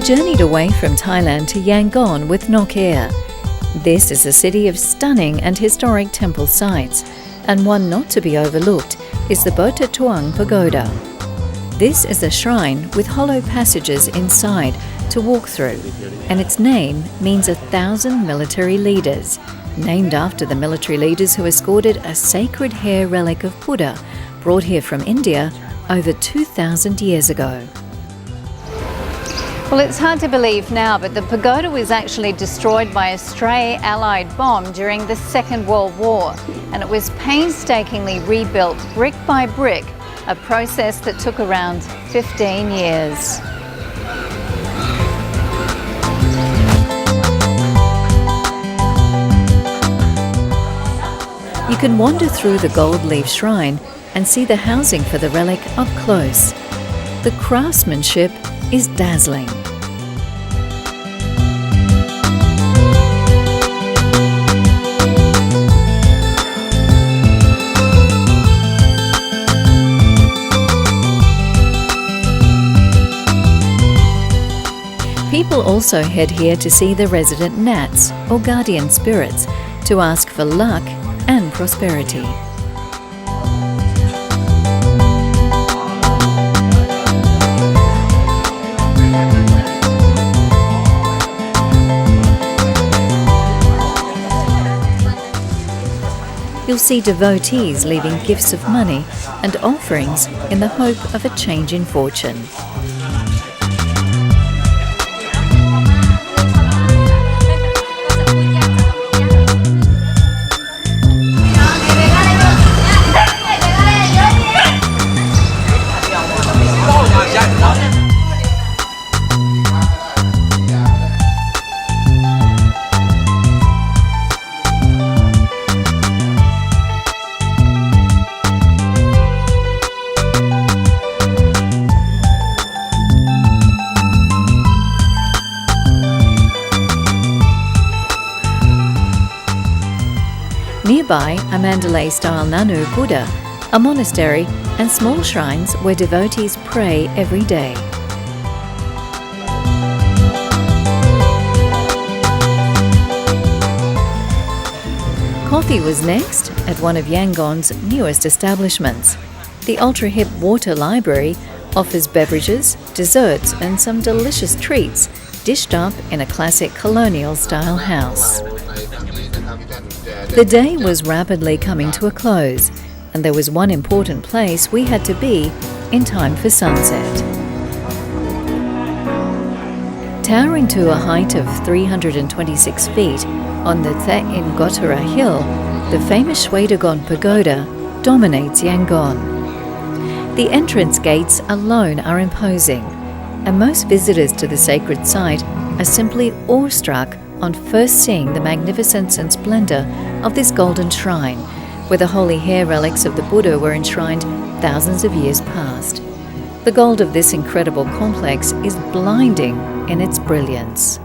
journeyed away from Thailand to Yangon with Nok Air. This is a city of stunning and historic temple sites, and one not to be overlooked is the Schweddagon Pagoda. This is a shrine with hollow passages inside to walk through, and its name means 1,000 military leaders, named after the military leaders who escorted a sacred hair relic of Buddha brought here from India over 2,000 years ago. Well, it's hard to believe now, but the pagoda was actually destroyed by a stray Allied bomb during the Second World War, and it was painstakingly rebuilt brick by brick, a process that took around 15 years. You can wander through the gold leaf shrine and see the housing for the relic up close. The craftsmanship is dazzling. People also head here to see the resident nats, or guardian spirits, to ask for luck and prosperity. You'll see devotees leaving gifts of money and offerings in the hope of a change in fortune. Nearby are Mandalay-style Nanu Buddha, a monastery and small shrines where devotees pray every day. Coffee was next at one of Yangon's newest establishments. The ultra-hip Water Library offers beverages, desserts and some delicious treats dished up in a classic colonial-style house. The day was rapidly coming to a close, and there was one important place we had to be in time for sunset. Towering to a height of 326 feet on the The Ngotara Hill, the famous Schweddagon Pagoda dominates Yangon. The entrance gates alone are imposing, and most visitors to the sacred site are simply awestruck on first seeing the magnificence and splendor of this golden shrine, where the holy hair relics of the Buddha were enshrined thousands of years past. The gold of this incredible complex is blinding in its brilliance.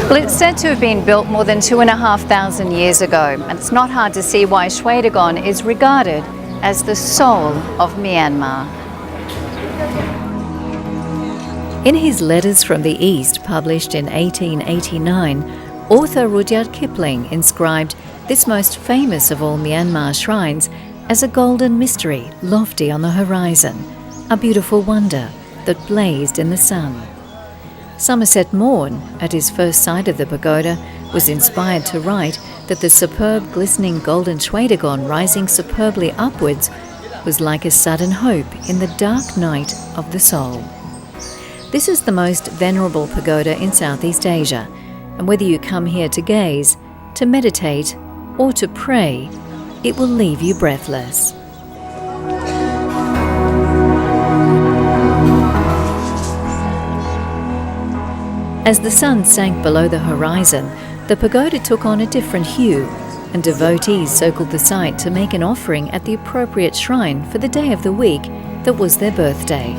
Well, it's said to have been built more than 2,500 years ago, and it's not hard to see why Schweddagon is regarded as the soul of Myanmar. In his Letters from the East, published in 1889, author Rudyard Kipling inscribed this most famous of all Myanmar shrines as a golden mystery lofty on the horizon, a beautiful wonder that blazed in the sun. Somerset Maugham, at his first sight of the pagoda, was inspired to write that the superb glistening golden Schweddagon rising superbly upwards was like a sudden hope in the dark night of the soul. This is the most venerable pagoda in Southeast Asia, and whether you come here to gaze, to meditate, or to pray, it will leave you breathless. As the sun sank below the horizon, the pagoda took on a different hue, and devotees circled the site to make an offering at the appropriate shrine for the day of the week that was their birthday.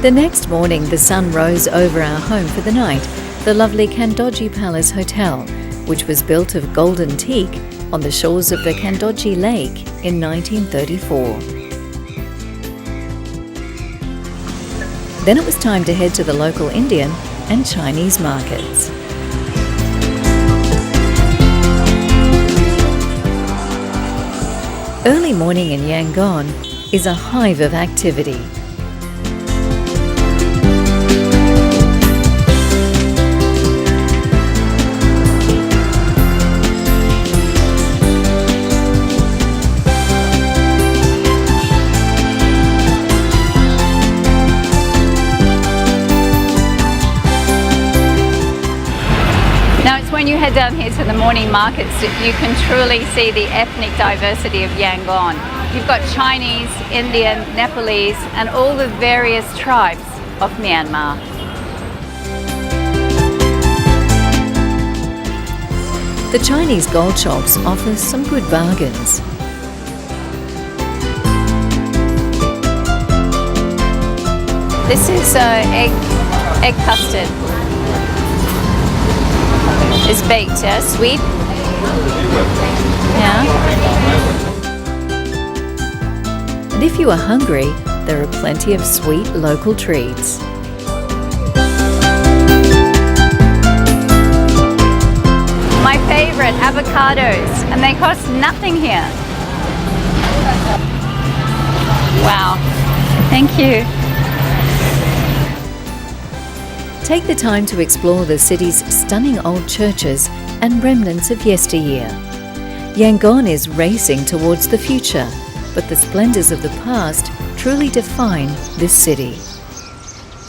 The next morning, the sun rose over our home for the night, the lovely Kandoji Palace Hotel, which was built of golden teak on the shores of the Kandoji Lake in 1934. Then it was time to head to the local Indian and Chinese markets. Early morning in Yangon is a hive of activity. When you head down here to the morning markets, you can truly see the ethnic diversity of Yangon. You've got Chinese, Indian, Nepalese, and all the various tribes of Myanmar. The Chinese gold shops offer some good bargains. This is egg custard. It's baked, yeah? Sweet. Yeah. And if you are hungry, there are plenty of sweet local treats. My favourite, avocados, and they cost nothing here. Wow. Thank you. Take the time to explore the city's stunning old churches and remnants of yesteryear. Yangon is racing towards the future, but the splendours of the past truly define this city.